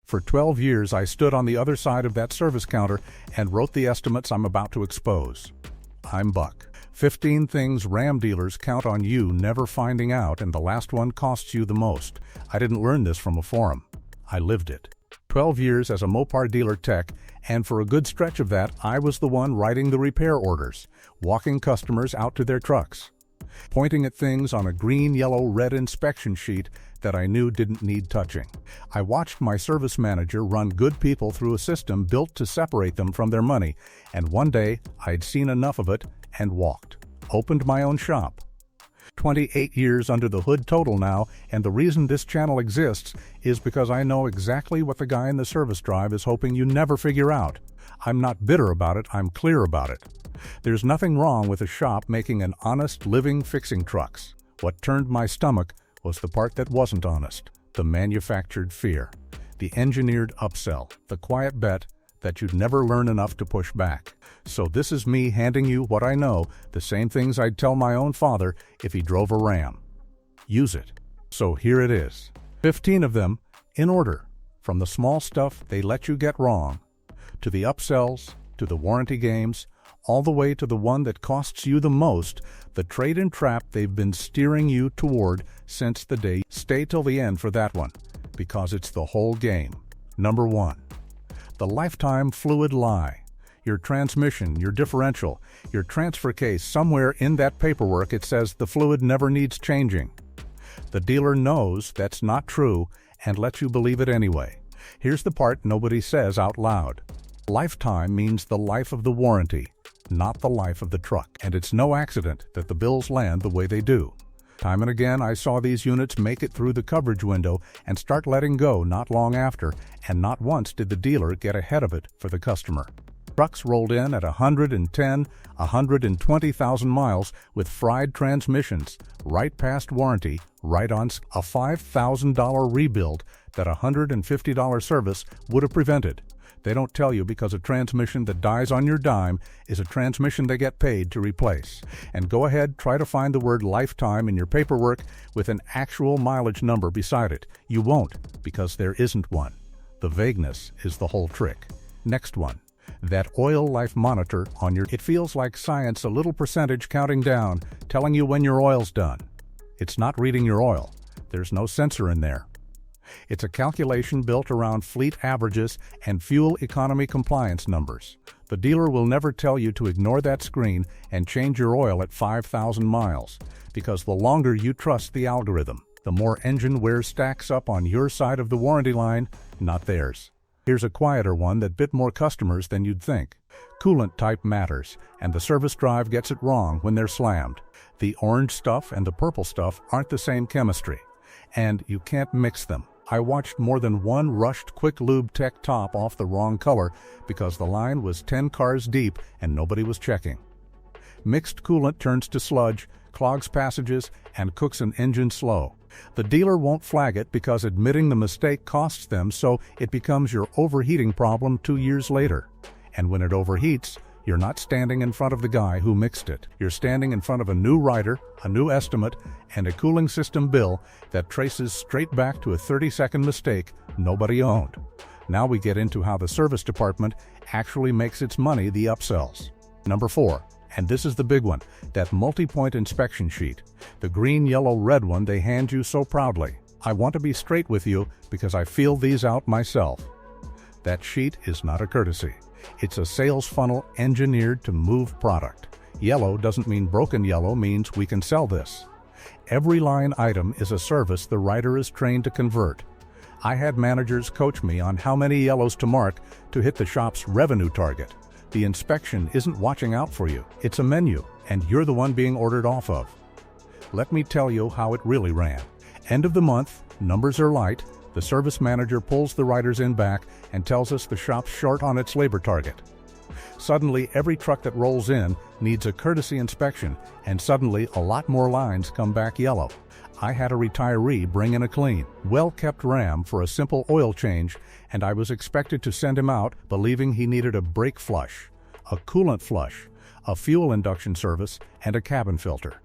For 12 years, I stood on the other side of that service counter and wrote the estimates I'm about to expose. I'm Buck. 15 things Ram dealers count on you never finding out, and the last one costs you the most. I didn't learn this from a forum. I lived it. 12 years as a Mopar dealer tech, and for a good stretch of that, I was the one writing the repair orders, walking customers out to their trucks, pointing at things on a green, yellow, red inspection sheet that I knew didn't need touching. I watched my service manager run good people through a system built to separate them from their money, and one day I'd seen enough of it and walked. Opened my own shop. 28 years under the hood total now, and the reason this channel exists is because I know exactly what the guy in the service drive is hoping you never figure out. I'm not bitter about it, I'm clear about it. There's nothing wrong with a shop making an honest living fixing trucks. What turned my stomach was the part that wasn't honest, the manufactured fear, the engineered upsell, the quiet bet that you'd never learn enough to push back. So this is me handing you what I know, the same things I'd tell my own father if he drove a Ram. Use it. So here it is. 15 of them, in order, from the small stuff they let you get wrong, to the upsells, to the warranty games, all the way to the one that costs you the most, the trade-in trap they've been steering you toward since the day. Stay till the end for that one, because it's the whole game. Number 1. The lifetime fluid lie. Your transmission, your differential, your transfer case, somewhere in that paperwork it says the fluid never needs changing. The dealer knows that's not true and lets you believe it anyway. Here's the part nobody says out loud. Lifetime means the life of the warranty, not the life of the truck, and it's no accident that the bills land the way they do. Time and again I saw these units make it through the coverage window and start letting go not long after, and not once did the dealer get ahead of it for the customer. Trucks rolled in at 110, 120,000 miles with fried transmissions, right past warranty, right on a $5,000 rebuild that a $150 service would have prevented. They don't tell you because a transmission that dies on your dime is a transmission they get paid to replace. And go ahead, try to find the word lifetime in your paperwork with an actual mileage number beside it. You won't, because there isn't one. The vagueness is the whole trick. Next one. That oil life monitor on your... It feels like science, a little percentage counting down, telling you when your oil's done. It's not reading your oil. There's no sensor in there. It's a calculation built around fleet averages and fuel economy compliance numbers. The dealer will never tell you to ignore that screen and change your oil at 5,000 miles, because the longer you trust the algorithm, the more engine wear stacks up on your side of the warranty line, not theirs. Here's a quieter one that bit more customers than you'd think. Coolant type matters, and the service drive gets it wrong when they're slammed. The orange stuff and the purple stuff aren't the same chemistry, and you can't mix them. I watched more than one rushed quick lube tech top off the wrong color because the line was 10 cars deep and nobody was checking. Mixed coolant turns to sludge, clogs passages, and cooks an engine slow. The dealer won't flag it because admitting the mistake costs them, so it becomes your overheating problem 2 years later. And when it overheats, you're not standing in front of the guy who mixed it. You're standing in front of a new writer, a new estimate, and a cooling system bill that traces straight back to a 30-second mistake nobody owned. Now we get into how the service department actually makes its money, the upsells. Number 4, and this is the big one, that multi-point inspection sheet. The green, yellow, red one they hand you so proudly. I want to be straight with you because I feel these out myself. That sheet is not a courtesy. It's a sales funnel engineered to move product. Yellow doesn't mean broken yellow, means we can sell this. Every line item is a service the writer is trained to convert. I had managers coach me on how many yellows to mark to hit the shop's revenue target. The inspection isn't watching out for you. It's a menu, and you're the one being ordered off of. Let me tell you how it really ran. End of the month, numbers are light. The service manager pulls the writers in back and tells us the shop's short on its labor target. Suddenly, every truck that rolls in needs a courtesy inspection, and suddenly a lot more lines come back yellow. I had a retiree bring in a clean, well-kept Ram for a simple oil change, and I was expected to send him out believing he needed a brake flush, a coolant flush, a fuel induction service, and a cabin filter.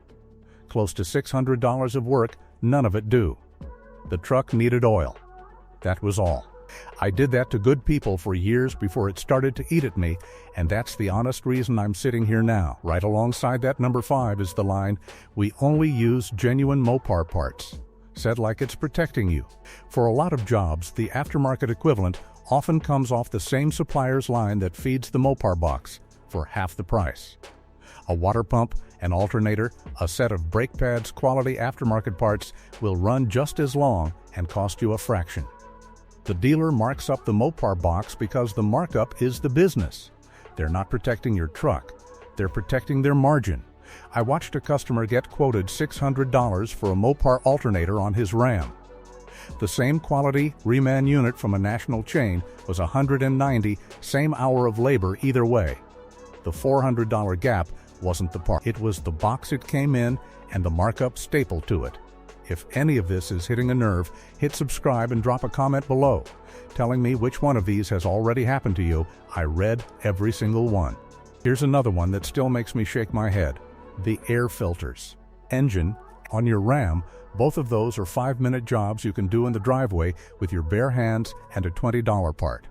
Close to $600 of work, none of it due. The truck needed oil. That was all. I did that to good people for years before it started to eat at me, and that's the honest reason I'm sitting here now. Right alongside that number 5 is the line, "We only use genuine Mopar parts," said like it's protecting you. For a lot of jobs, the aftermarket equivalent often comes off the same supplier's line that feeds the Mopar box for half the price. A water pump, an alternator, a set of brake pads, quality aftermarket parts will run just as long and cost you a fraction. The dealer marks up the Mopar box because the markup is the business. They're not protecting your truck. They're protecting their margin. I watched a customer get quoted $600 for a Mopar alternator on his Ram. The same quality reman unit from a national chain was $190, same hour of labor either way. The $400 gap wasn't the part. It was the box it came in and the markup stapled to it. If any of this is hitting a nerve, hit subscribe and drop a comment below, telling me which one of these has already happened to you. I read every single one. Here's another one that still makes me shake my head. The air filters. Engine, on your Ram, both of those are 5-minute jobs you can do in the driveway with your bare hands and a $20 part.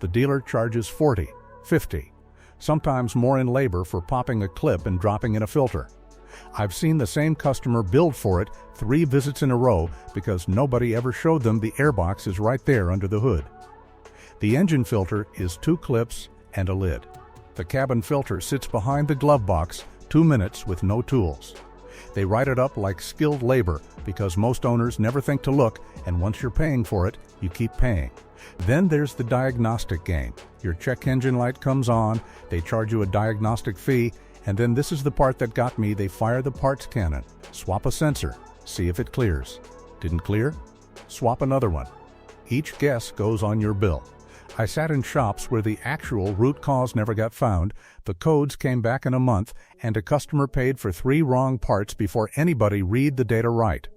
The dealer charges $40, $50, sometimes more in labor for popping a clip and dropping in a filter. I've seen the same customer billed for it 3 visits in a row because nobody ever showed them the airbox is right there under the hood. The engine filter is 2 clips and a lid. The cabin filter sits behind the glove box, 2 minutes with no tools. They write it up like skilled labor because most owners never think to look, and once you're paying for it, you keep paying. Then there's the diagnostic game. Your check engine light comes on, they charge you a diagnostic fee, and then this is the part that got me, they fire the parts cannon. Swap a sensor, see if it clears. Didn't clear? Swap another one. Each guess goes on your bill. I sat in shops where the actual root cause never got found, the codes came back in a month, and a customer paid for 3 wrong parts before anybody read the data right.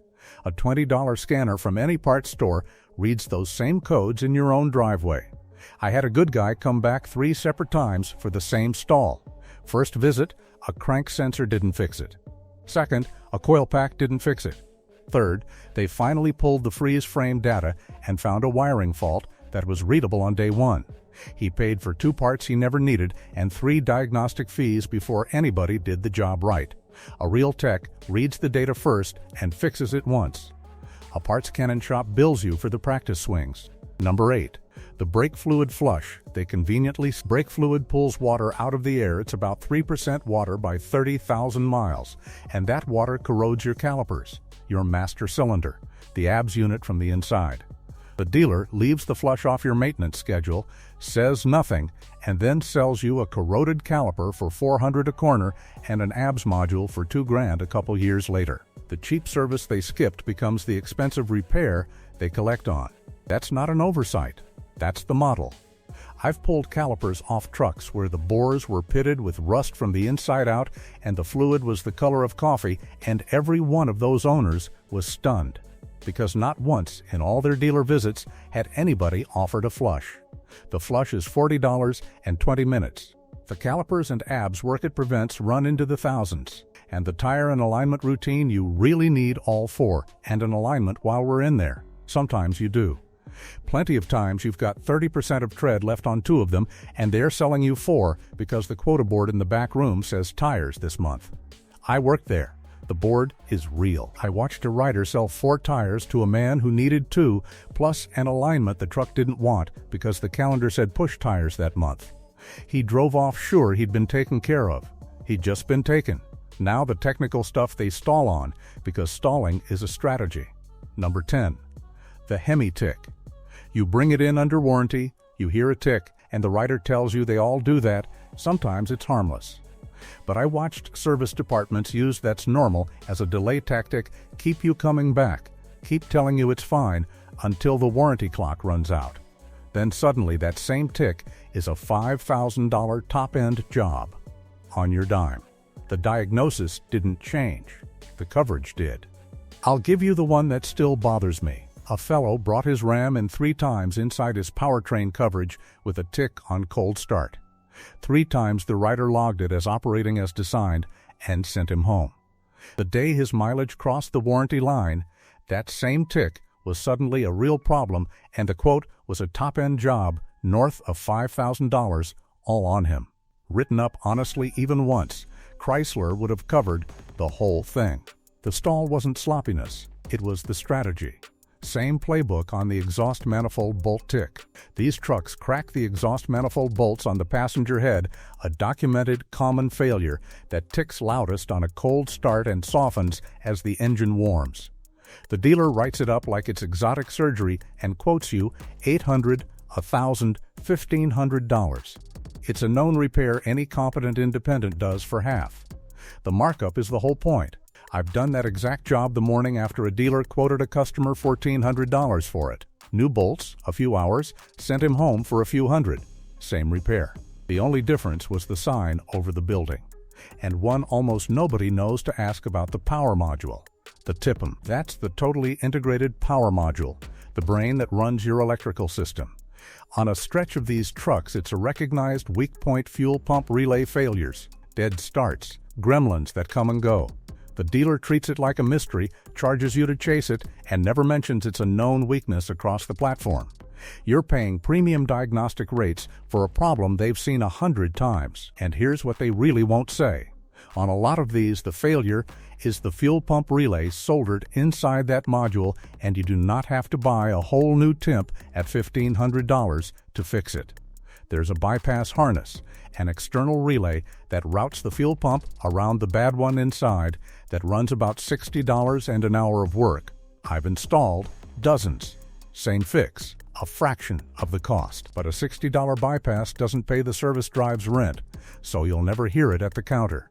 A $20 scanner from any parts store reads those same codes in your own driveway. I had a good guy come back 3 separate times for the same stall. First visit, a crank sensor didn't fix it. Second, a coil pack didn't fix it. Third, they finally pulled the freeze frame data and found a wiring fault that was readable on day 1. He paid for 2 parts he never needed and 3 diagnostic fees before anybody did the job right. A real tech reads the data first and fixes it once. A parts cannon shop bills you for the practice swings. Number 8. The brake fluid flush. Brake fluid pulls water out of the air. It's about 3% water by 30,000 miles, and that water corrodes your calipers, your master cylinder, the ABS unit from the inside. The dealer leaves the flush off your maintenance schedule, says nothing, and then sells you a corroded caliper for $400 a corner and an ABS module for $2,000 a couple years later. The cheap service they skipped becomes the expensive repair they collect on. That's not an oversight. That's the model. I've pulled calipers off trucks where the bores were pitted with rust from the inside out and the fluid was the color of coffee, and every one of those owners was stunned because not once in all their dealer visits had anybody offered a flush. The flush is $40 and 20 minutes. The calipers and ABS work it prevents run into the thousands. And the tire and alignment routine, you really need all 4 and an alignment while we're in there. Sometimes you do. Plenty of times you've got 30% of tread left on 2 of them, and they're selling you 4 because the quota board in the back room says tires this month. I worked there. The board is real. I watched a rider sell 4 tires to a man who needed 2, plus an alignment the truck didn't want because the calendar said push tires that month. He drove off sure he'd been taken care of. He'd just been taken. Now the technical stuff they stall on, because stalling is a strategy. Number 10. The HEMI tick. You bring it in under warranty, you hear a tick, and the writer tells you they all do that. Sometimes it's harmless. But I watched service departments use that's normal as a delay tactic, keep you coming back, keep telling you it's fine until the warranty clock runs out. Then suddenly that same tick is a $5,000 top-end job on your dime. The diagnosis didn't change. The coverage did. I'll give you the one that still bothers me. A fellow brought his Ram in 3 times inside his powertrain coverage with a tick on cold start. 3 times the writer logged it as operating as designed and sent him home. The day his mileage crossed the warranty line, that same tick was suddenly a real problem, and the quote was a top-end job north of $5,000, all on him. Written up honestly even once, Chrysler would have covered the whole thing. The stall wasn't sloppiness, it was the strategy. Same playbook on the exhaust manifold bolt tick. These trucks crack the exhaust manifold bolts on the passenger head, a documented common failure that ticks loudest on a cold start and softens as the engine warms. The dealer writes it up like it's exotic surgery and quotes you $800, $1,000, $1,500. It's a known repair any competent independent does for half. The markup is the whole point. I've done that exact job the morning after a dealer quoted a customer $1,400 for it. New bolts, a few hours, sent him home for a few hundred. Same repair. The only difference was the sign over the building. And one almost nobody knows to ask about the power module. The TIPM. That's the totally integrated power module, the brain that runs your electrical system. On a stretch of these trucks, it's a recognized weak point fuel pump relay failures, dead starts, gremlins that come and go. The dealer treats it like a mystery, charges you to chase it, and never mentions it's a known weakness across the platform. You're paying premium diagnostic rates for a problem they've seen 100 times. And here's what they really won't say. On a lot of these, the failure is the fuel pump relay soldered inside that module, and you do not have to buy a whole new temp at $1,500 to fix it. There's a bypass harness, an external relay that routes the fuel pump around the bad one inside that runs about $60 and an hour of work. I've installed dozens. Same fix, a fraction of the cost. But a $60 bypass doesn't pay the service drive's rent, so you'll never hear it at the counter.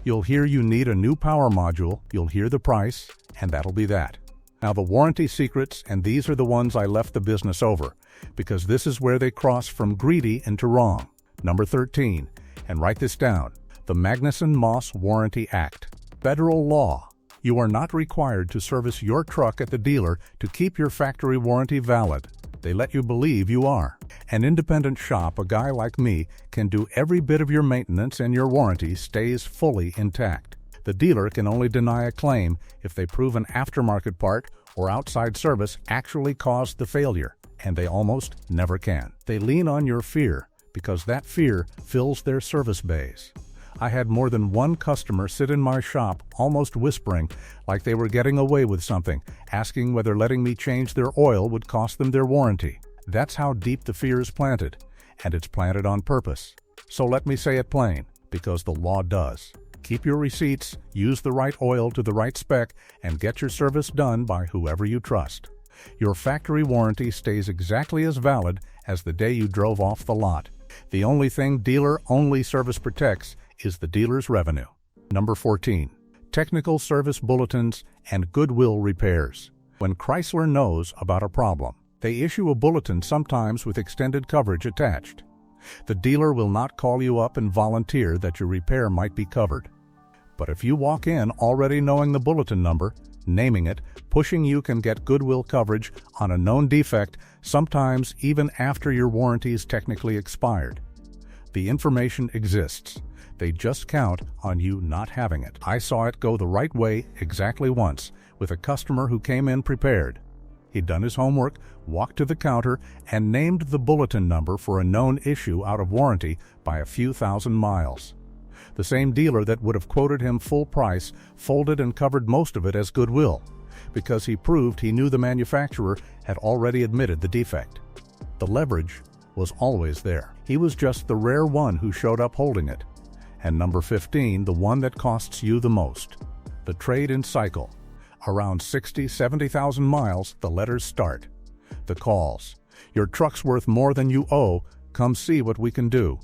You'll hear you need a new power module, you'll hear the price, and that'll be that. Now the warranty secrets, and these are the ones I left the business over, because this is where they cross from greedy into wrong. Number 13, and write this down, the Magnuson-Moss Warranty Act. Federal law. You are not required to service your truck at the dealer to keep your factory warranty valid. They let you believe you are. An independent shop, a guy like me, can do every bit of your maintenance and your warranty stays fully intact. The dealer can only deny a claim if they prove an aftermarket part or outside service actually caused the failure, and they almost never can. They lean on your fear, because that fear fills their service bays. I had more than one customer sit in my shop almost whispering like they were getting away with something, asking whether letting me change their oil would cost them their warranty. That's how deep the fear is planted, and it's planted on purpose. So let me say it plain, because the law does. Keep your receipts, use the right oil to the right spec, and get your service done by whoever you trust. Your factory warranty stays exactly as valid as the day you drove off the lot. The only thing dealer-only service protects is the dealer's revenue. Number 14. Technical service bulletins and goodwill repairs. When Chrysler knows about a problem, they issue a bulletin sometimes with extended coverage attached. The dealer will not call you up and volunteer that your repair might be covered. But if you walk in already knowing the bulletin number, naming it, pushing you can get goodwill coverage on a known defect, sometimes even after your warranty is technically expired. The information exists. They just count on you not having it. I saw it go the right way exactly once with a customer who came in prepared. He'd done his homework, walked to the counter, and named the bulletin number for a known issue out of warranty by a few thousand miles. The same dealer that would have quoted him full price folded and covered most of it as goodwill, because he proved he knew the manufacturer had already admitted the defect. The leverage was always there. He was just the rare one who showed up holding it. And number 15, the one that costs you the most, the trade-in cycle. Around 70,000 miles, the letters start. The calls. Your truck's worth more than you owe. Come see what we can do.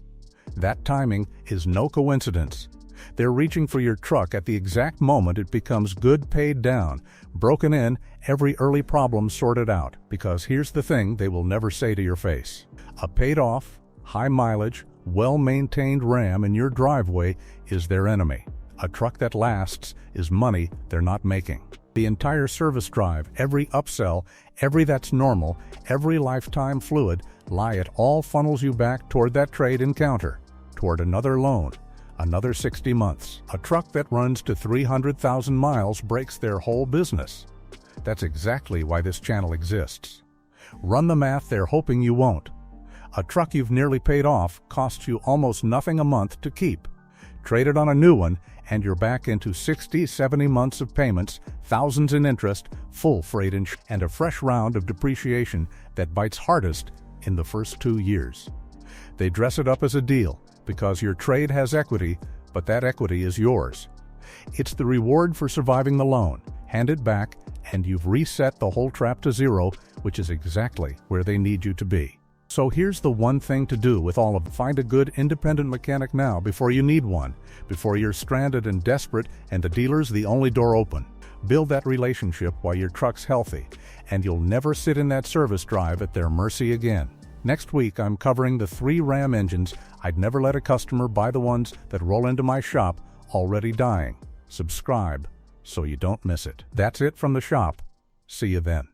That timing is no coincidence. They're reaching for your truck at the exact moment it becomes good paid down, broken in, every early problem sorted out. Because here's the thing they will never say to your face. A paid-off, high-mileage, well-maintained Ram in your driveway is their enemy. A truck that lasts is money they're not making. The entire service drive, every upsell, every that's normal, every lifetime fluid, it all funnels you back toward that trade-in counter, toward another loan, another 60 months. A truck that runs to 300,000 miles breaks their whole business. That's exactly why this channel exists. Run the math they're hoping you won't. A truck you've nearly paid off costs you almost nothing a month to keep. Trade it on a new one, and you're back into 60, 70 months of payments, thousands in interest, full freight insurance, and a fresh round of depreciation that bites hardest in the first 2 years. They dress it up as a deal because your trade has equity, but that equity is yours. It's the reward for surviving the loan. Hand it back, and you've reset the whole trap to zero, which is exactly where they need you to be. So here's the one thing to do with all of it. Find a good independent mechanic now before you need one, before you're stranded and desperate and the dealer's the only door open. Build that relationship while your truck's healthy, and you'll never sit in that service drive at their mercy again. Next week, I'm covering the 3 Ram engines I'd never let a customer buy, the ones that roll into my shop already dying. Subscribe so you don't miss it. That's it from the shop. See you then.